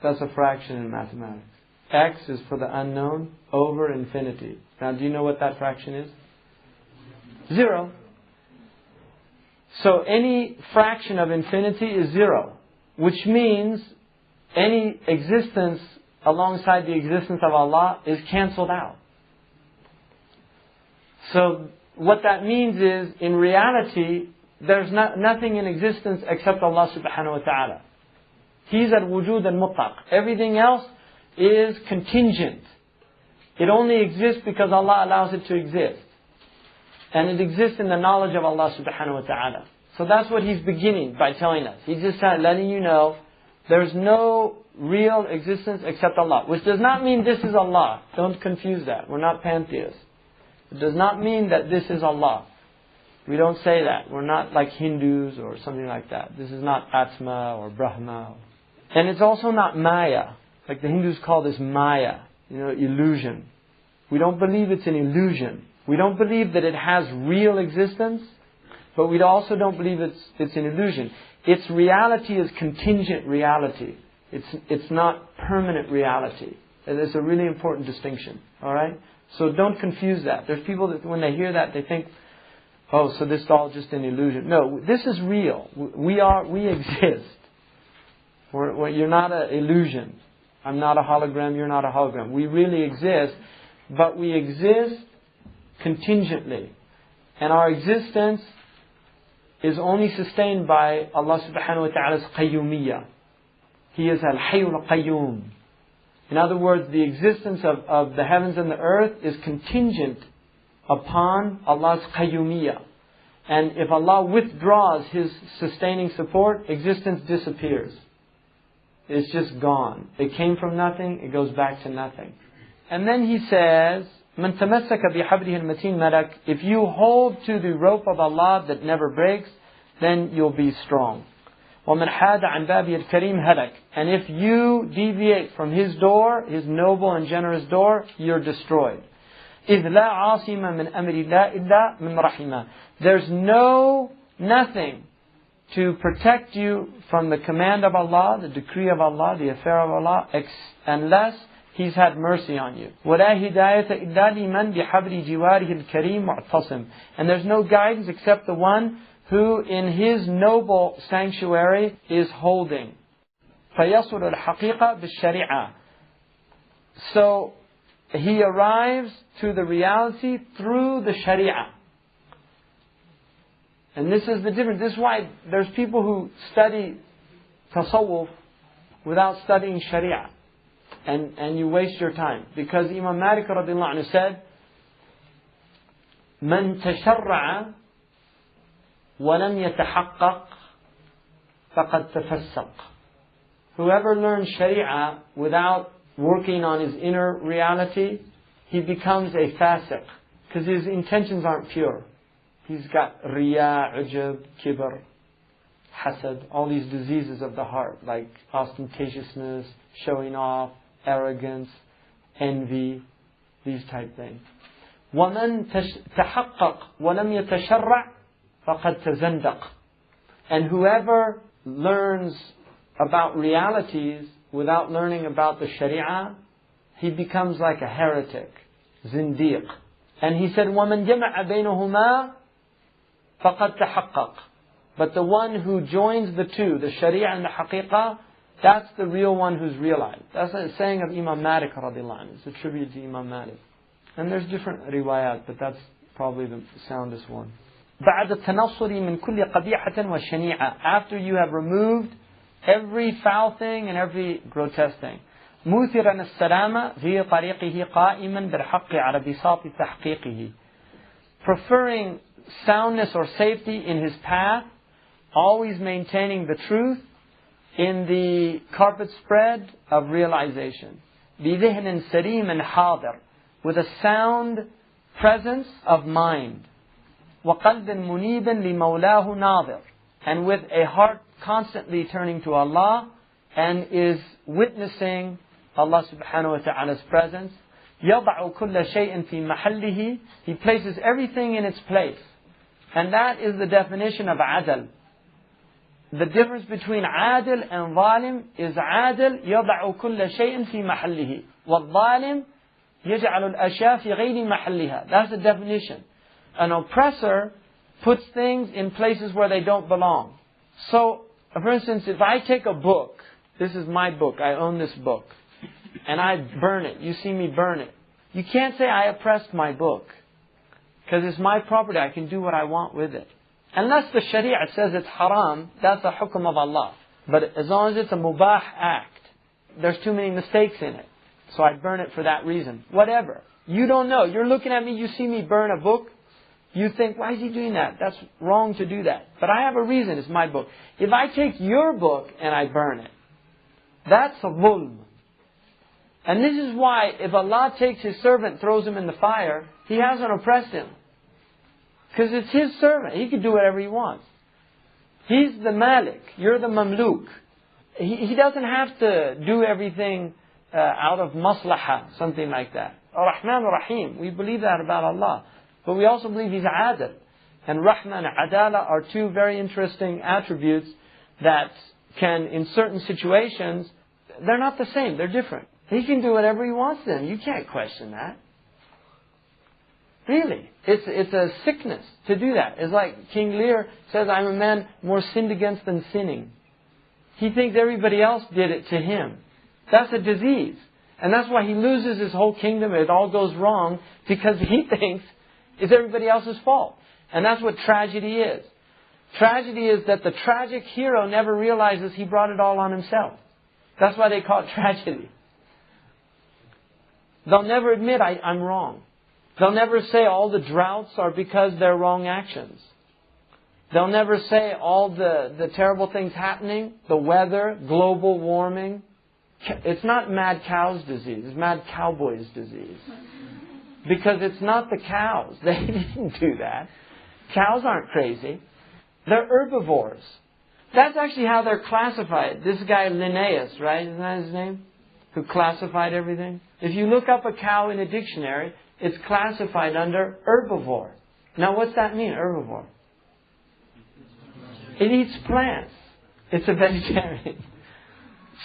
That's a fraction in mathematics. X is for the unknown over infinity. Now, do you know what that fraction is? 0. So any fraction of infinity is 0, which means any existence alongside the existence of Allah is cancelled out. So what that means is, in reality, there's nothing in existence except Allah subhanahu wa ta'ala. He's at wujud al-mutlaq. Everything else is contingent. It only exists because Allah allows it to exist. And it exists in the knowledge of Allah subhanahu wa ta'ala. So that's what he's beginning by telling us. He's just letting you know there's no real existence except Allah. Which does not mean this is Allah. Don't confuse that. We're not pantheists. It does not mean that this is Allah. We don't say that. We're not like Hindus or something like that. This is not Atma or Brahma. And it's also not Maya. Like the Hindus call this Maya. Illusion. We don't believe it's an illusion. We don't believe that it has real existence. But we also don't believe it's an illusion. Its reality is contingent reality. It's not permanent reality. And it's a really important distinction. Alright? So don't confuse that. There's people that when they hear that, they think, oh, so this is all just an illusion. No, this is real. We exist. You're not an illusion. I'm not a hologram, you're not a hologram. We really exist, but we exist contingently. And our existence is only sustained by Allah subhanahu wa ta'ala's qayyumiyyah. He is al-hayyul qayyum. In other words, the existence of the heavens and the earth is contingent upon Allah's qayyumiyyah. And if Allah withdraws His sustaining support, existence disappears. It's just gone. It came from nothing, it goes back to nothing. And then he says, مَنْ تَمَسَّكَ بِحَبْلِهِ الْمَتِينِ مَلَكٍ. If you hold to the rope of Allah that never breaks, then you'll be strong. وَمَنْ حَادَ عَنْ بَابِهِ الْكَرِيمِ هَلَكَ. And if you deviate from His door, His noble and generous door, you're destroyed. إِذْ لَا عَاصِمَ مِنْ أَمْرِ اللَّهِ إِلَّا مِنْ رَحِمَهُ. There's nothing to protect you from the command of Allah, the decree of Allah, the affair of Allah, unless He's had mercy on you. وَلَا هِدَايَةَ إِلَّا لِمَنْ بِحَبْلِ جِوَارِهِ الْكَرِيمِ مُعْتَصِمٍ. And there's no guidance except the one who in His noble sanctuary is holding. فَيَصُلُ الْحَقِيقَةِ بِالشَّرِيعَةِ. So he arrives to the reality through the Sharia. And this is the difference. This is why there's people who study tasawwuf without studying Sharia. And you waste your time. Because Imam Malik radiallahu anhu said, مَنْ تَشَرَّعَ وَلَمْ يَتَحَقَّقْ فَقَدْ تَفَسَّقْ. Whoever learns Sharia without working on his inner reality, he becomes a fasiq. Because his intentions aren't pure. He's got riya, ujub, kibr, hasad, all these diseases of the heart, like ostentatiousness, showing off, arrogance, envy, these type things. وَمَنْ تَحَقَّقْ وَلَمْ يَتَشَرَّعْ فَقَدْ تَزَنْدَقْ. And whoever learns about realities without learning about the Sharia, he becomes like a heretic, zindiq. And he said, وَمَنْ جَمَعَ بَيْنَهُمَا فَقَدْ تَحَقَّقْ. But the one who joins the two, the Sharia and the Haqiqah, that's the real one who's realized. That's a saying of Imam Malik radiallahu anhu. It's a tribute to Imam Malik. And there's different riwayat, but that's probably the soundest one. بعد التنصر من كل قبيحة وشنيعة. After you have removed every foul thing and every grotesque thing. موثرا السلامة في طريقه قائما بالحق على بساط تحقيقه. Preferring soundness or safety in his path, always maintaining the truth in the carpet spread of realization. بذهن سليم حاضر. With a sound presence of mind. وقلب منيب لمولاه ناظر. And with a heart constantly turning to Allah and is witnessing Allah subhanahu wa ta'ala's presence. يضع كل شيء في محله. He places everything in its place. And that is the definition of adl. The difference between adl and zalim is adl يضع كل شيء في محله. والظالم يجعل الأشياء في غير محلها. That's the definition. An oppressor puts things in places where they don't belong. So, for instance, if I take a book, this is my book, I own this book, and I burn it, you see me burn it. You can't say I oppressed my book, because it's my property, I can do what I want with it. Unless the Sharia says it's haram, that's a hukum of Allah. But as long as it's a mubah act, there's too many mistakes in it. So I burn it for that reason. Whatever. You don't know. You're looking at me, you see me burn a book. You think, why is he doing that? That's wrong to do that. But I have a reason, it's my book. If I take your book and I burn it, that's a dhulm. And this is why if Allah takes His servant, throws him in the fire, He hasn't oppressed him. Because it's His servant. He can do whatever He wants. He's the Malik. You're the Mamluk. He doesn't have to do everything out of maslahah, something like that. Ar-Rahman Ar-Rahim. We believe that about Allah. But we also believe He's Adil. And Rahman and Adala are two very interesting attributes that can, in certain situations, they're not the same, they're different. He can do whatever He wants then. You can't question that. Really. It's a sickness to do that. It's like King Lear says, I'm a man more sinned against than sinning. He thinks everybody else did it to him. That's a disease. And that's why he loses his whole kingdom. It all goes wrong because he thinks it's everybody else's fault. And that's what tragedy is. Tragedy is that the tragic hero never realizes he brought it all on himself. That's why they call it tragedy. They'll never admit, I'm wrong. They'll never say all the droughts are because they're wrong actions. They'll never say all the terrible things happening, the weather, global warming. It's not mad cow's disease, it's mad cowboy's disease. Because it's not the cows. They didn't do that. Cows aren't crazy. They're herbivores. That's actually how they're classified. This guy Linnaeus, right? Isn't that his name? Who classified everything? If you look up a cow in a dictionary, it's classified under herbivore. Now what's that mean, herbivore? It eats plants. It's a vegetarian.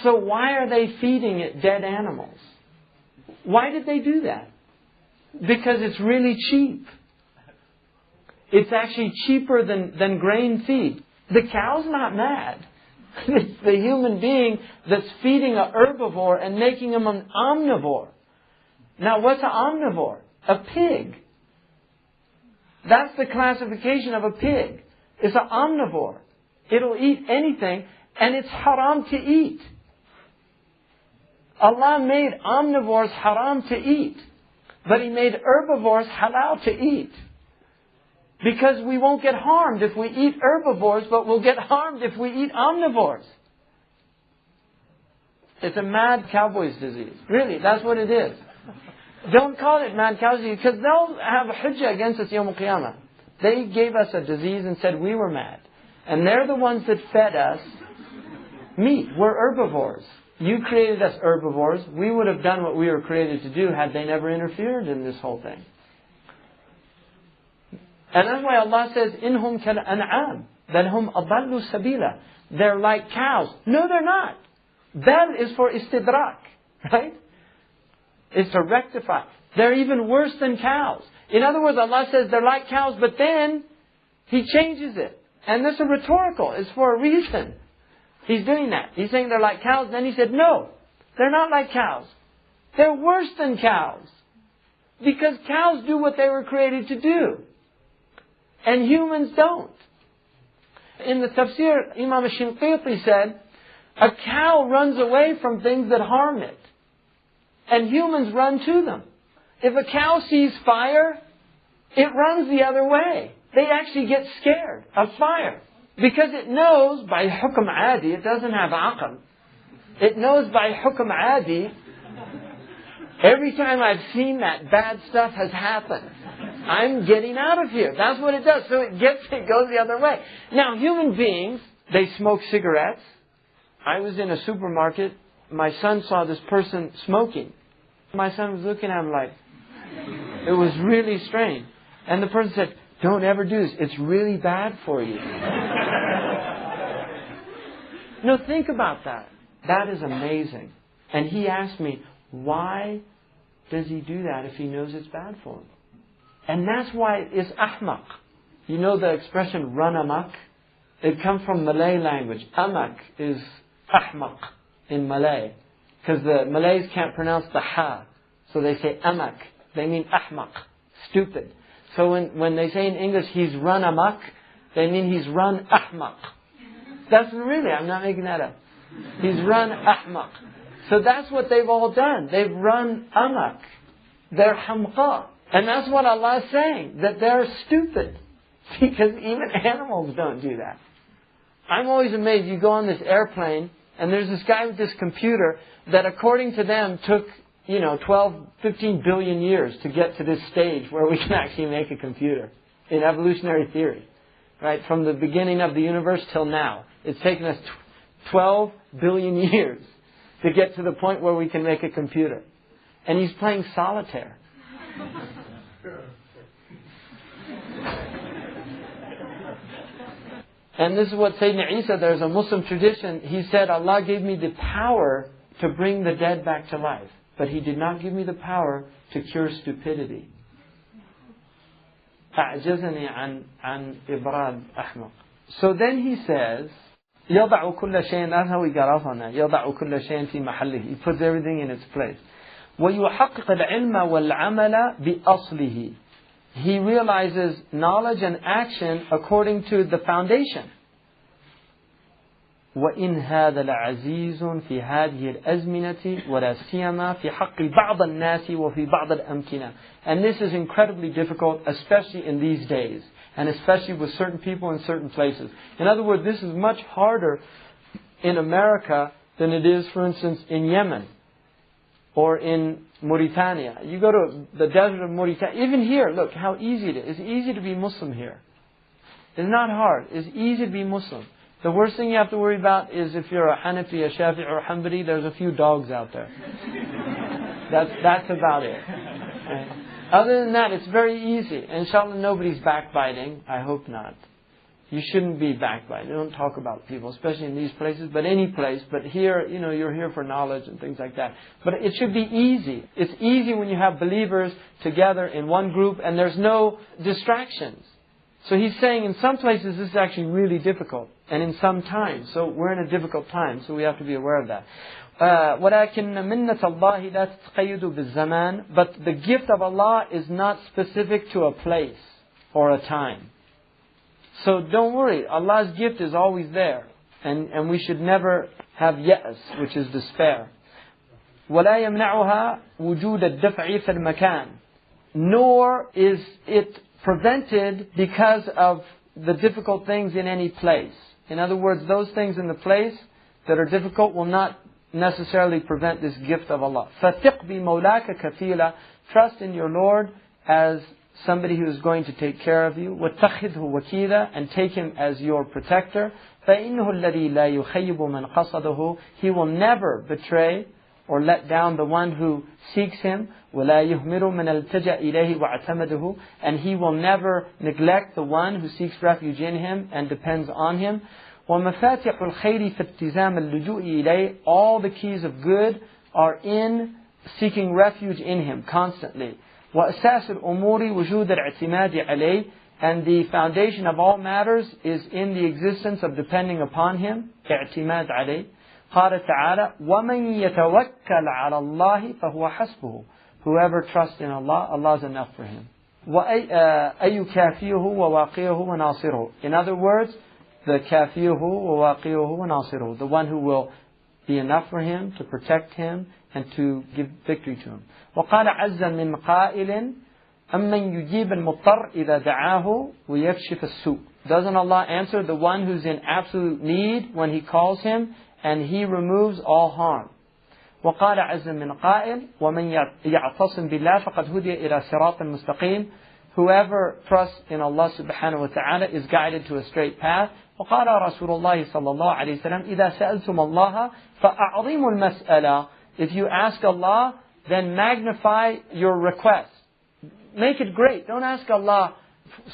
So why are they feeding it dead animals? Why did they do that? Because it's really cheap. It's actually cheaper than grain feed. The cow's not mad. It's the human being that's feeding an herbivore and making him an omnivore. Now what's an omnivore? A pig. That's the classification of a pig. It's an omnivore. It'll eat anything, and it's haram to eat. Allah made omnivores haram to eat, but He made herbivores halal to eat. Because we won't get harmed if we eat herbivores, but we'll get harmed if we eat omnivores. It's a mad cowboy's disease. Really, that's what it is. Don't call it mad cowboy's disease, because they'll have a hujjah against us Yawm al-Qiyamah. They gave us a disease and said we were mad. And they're the ones that fed us meat. We're herbivores. You created us herbivores. We would have done what we were created to do had they never interfered in this whole thing. And that's why Allah says, "Inhum kal an'am, bal hum adallu sabila." They're like cows. No, they're not. Bal is for istidrak, right? It's to rectify. They're even worse than cows. In other words, Allah says they're like cows, but then He changes it. And this is rhetorical. It's for a reason. He's doing that. He's saying they're like cows. Then He said, no, they're not like cows. They're worse than cows. Because cows do what they were created to do. And humans don't. In the tafsir, Imam al-Shinqiti said, a cow runs away from things that harm it. And humans run to them. If a cow sees fire, it runs the other way. They actually get scared of fire. Because it knows by hukm adi, it doesn't have aql. It knows by hukm adi, every time I've seen that, bad stuff has happened. I'm getting out of here. That's what it does. So it goes the other way. Now, human beings, they smoke cigarettes. I was in a supermarket. My son saw this person smoking. My son was looking at him like, it was really strange. And the person said, don't ever do this. It's really bad for you. No, think about that. That is amazing. And he asked me, why does he do that if he knows it's bad for him? And that's why it's ahmaq. You know the expression run amok? It comes from Malay language. Amak is ahmaq in Malay. Because the Malays can't pronounce the ha. So they say amak. They mean ahmaq. Stupid. So when they say in English, he's run amok, they mean he's run ahmaq. That's really, I'm not making that up. He's run ahmaq. So that's what they've all done. They've run amok. They're hamqa. And that's what Allah is saying, that they're stupid. Because even animals don't do that. I'm always amazed. You go on this airplane, and there's this guy with this computer that according to them took, 12, 15 billion years to get to this stage where we can actually make a computer in evolutionary theory. Right? From the beginning of the universe till now. It's taken us 12 billion years to get to the point where we can make a computer. And he's playing solitaire. And this is what Sayyidina Isa, there's a Muslim tradition, he said, Allah gave me the power to bring the dead back to life. But He did not give me the power to cure stupidity. أعجزني عن إبراد أحمق. So then he says, يضع كل شيء, that's how we got off on that. يضع كل شيء في محله. He puts everything in its place. ويحقق العلم والعمل بأصله. He realizes knowledge and action according to the foundation. وإن هذا لعزيز في هذه الأزمنة ولا سيما في حق بعض الناس وفي بعض الأمكنة. And this is incredibly difficult, especially in these days, and especially with certain people in certain places. In other words, this is much harder in America than it is, for instance, in Yemen or in Mauritania. You go to the desert of Mauritania, even here, look how easy it is. It's easy to be Muslim here. It's not hard. It's easy to be Muslim. The worst thing you have to worry about is if you're a Hanafi, a Shafi'i or a Hanbali, there's a few dogs out there. That's about it. Right? Other than that, it's very easy. Inshallah, nobody's backbiting. I hope not. You shouldn't be backbiting. Don't talk about people, especially in these places, but any place. But here, you're here for knowledge and things like that. But it should be easy. It's easy when you have believers together in one group and there's no distractions. So he's saying in some places this is actually really difficult. And in some times. So we're in a difficult time. So we have to be aware of that. وَلَكِنَّ مِنَّةَ اللَّهِ لَا تَتْقَيُّدُ بِالزَّمَانِ. But the gift of Allah is not specific to a place or a time. So don't worry. Allah's gift is always there. And we should never have ya'as, which is despair. وَلَا يَمْنَعُهَا وُجُودَ الدَّفْعِ فِي الْمَكَانِ. Nor is it prevented because of the difficult things in any place. In other words, those things in the place that are difficult will not necessarily prevent this gift of Allah. فَثِقْ بِمَوْلَاكَ كَفِيلًا. Trust in your Lord as somebody who is going to take care of you. وَاتَّخِذْهُ وَكِيلًا. And take Him as your protector. فَإِنَّهُ الَّذِي لَا يُخَيِّبُ مَنْ قَصَدَهُ. He will never betray or let down the one who seeks Him. وَلَا يُهْمِلُ مَنْ الْتَجَأَ إِلَيْهِ وَاعْتَمَدَهُ. And He will never neglect the one who seeks refuge in Him and depends on Him. وَمَفَاتِحُ الْخَيْرِ فَاتِّزَامَ اللُّجُوءِ إِلَيْهِ. All the keys of good are in seeking refuge in Him constantly. وَأَسَاسُ الْأُمُورِ وُجُودَ الْاعْتِمَادِ عَلَيْهِ. And the foundation of all matters is in the existence of depending upon Him. اعتماد عليه. قال تعالى وَمَنْ يَتَوَكَّلْ عَلَى اللَّهِ فَهُوَ حَسْبُهُ. Whoever trusts in Allah, Allah is enough for him. وَأَيُّ كَافِيهُ وَوَاقِيهُ وَنَاصِرُهُ. In other words, the كَافِيهُ وَوَاقِيهُ وَنَاصِرُهُ. The one who will be enough for him, to protect him, and to give victory to him. وَقَالَ عَزًّا مِنْ قَائِلٍ أَمَّنْ يُجِيبَ الْمُضْطَرَّ إِذَا دَعَاهُ وَيَكْشِفَ السُّوءَ. Doesn't Allah answer the one who's in absolute need when He calls him, and He removes all harm? وقال عز من قائل ومن يعتصم بالله فقد هدي إلى صراط مستقيم. Whoever trusts in Allah subhanahu wa ta'ala is guided to a straight path. وقال رسول الله صلى الله عليه وسلم إذا سألتم الله فأعظموا المسألة. If you ask Allah, then magnify your request. Make it great. Don't ask Allah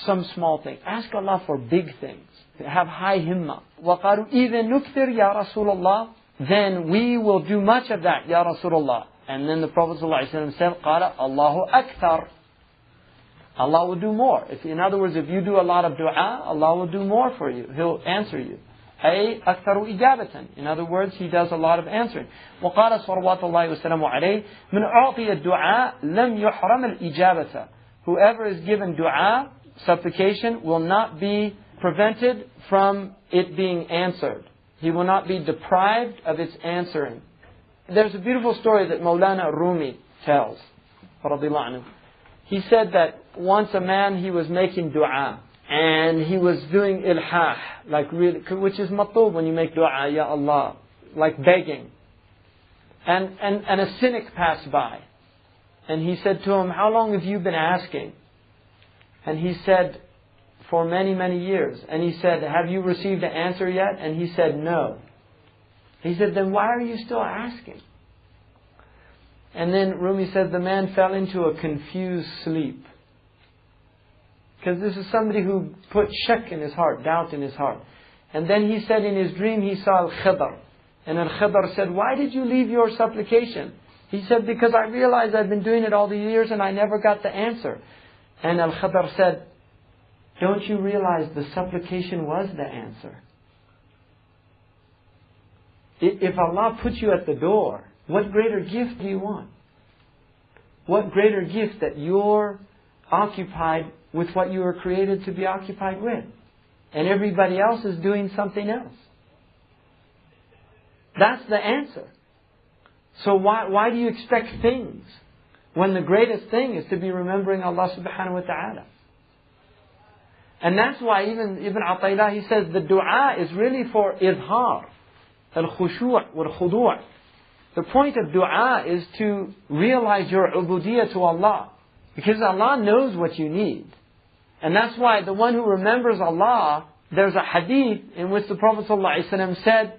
some small thing. Ask Allah for big things. Have high himmah. وقالوا إذا نكثر يا رسول الله. Then we will do much of that, Ya Rasulullah. And then the Prophet ﷺ said, قال الله أكثر. Allah will do more. In other words, if you do a lot of dua, Allah will do more for you. He'll answer you. أي أكثر إجابة. In other words, He does a lot of answering. وقال صلوات الله وسلامه عليه من أعطي الدعاء لم يحرم الإجابة. Whoever is given dua, supplication, will not be prevented from it being answered. He will not be deprived of its answering. There's a beautiful story that Mawlana Rumi tells. He said that once a man, he was making dua, and he was doing ilhah, like really, which is matlub when you make dua, Ya Allah, like begging. And a cynic passed by, and he said to him, how long have you been asking? And he said, for many, many years. And he said, have you received an answer yet? And he said, no. He said, then why are you still asking? And then Rumi said, the man fell into a confused sleep. Because this is somebody who put shak in his heart, doubt in his heart. And then he said in his dream, he saw Al-Khidr. And Al-Khidr said, why did you leave your supplication? He said, because I realized I've been doing it all the years and I never got the answer. And Al-Khidr said, don't you realize the supplication was the answer? If Allah puts you at the door, what greater gift do you want? What greater gift that you're occupied with what you were created to be occupied with, and everybody else is doing something else? That's the answer. So why do you expect things when the greatest thing is to be remembering Allah subhanahu wa ta'ala? And that's why even Ibn Ataylah, he says the dua is really for izhar, al-khushu' wal-khudu'. The point of dua is to realize your ubudiyyah to Allah. Because Allah knows what you need. And that's why the one who remembers Allah, there's a hadith in which the Prophet ﷺ said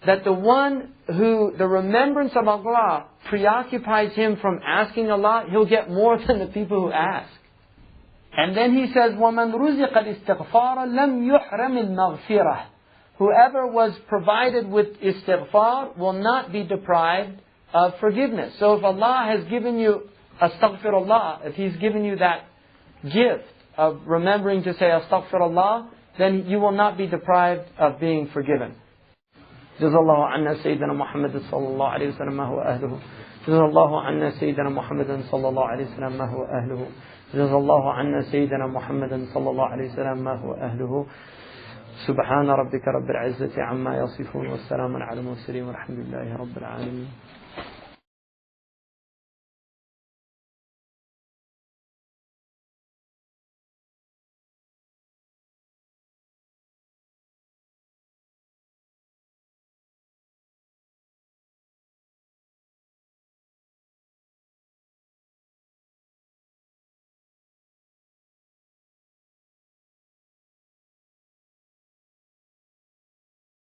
that the one who, the remembrance of Allah preoccupies him from asking Allah, he'll get more than the people who ask. And then he says, وَمَنْ رُزِقَ الْإِسْتِغْفَارَ لَمْ يُحْرَمِ الْمَغْفِرَةِ. Whoever was provided with istighfar will not be deprived of forgiveness. So if Allah has given you astaghfirullah, if He's given you that gift of remembering to say astaghfirullah, then you will not be deprived of being forgiven. Jazallahu anna Sayyidina Muhammad sallallahu alayhi wa sallam ma huwa ahluhu. Jazallahu anna Sayyidina Muhammad sallallahu alayhi wa sallam ma huwa ahluhu. Jazallahu anna Sayyidina Muhammad sallallahu alayhi wa sallam ma huwa ahluhu. سبحان ربك رب العزة عما يصفون والسلام على المرسلين والحمد لله رب العالمين.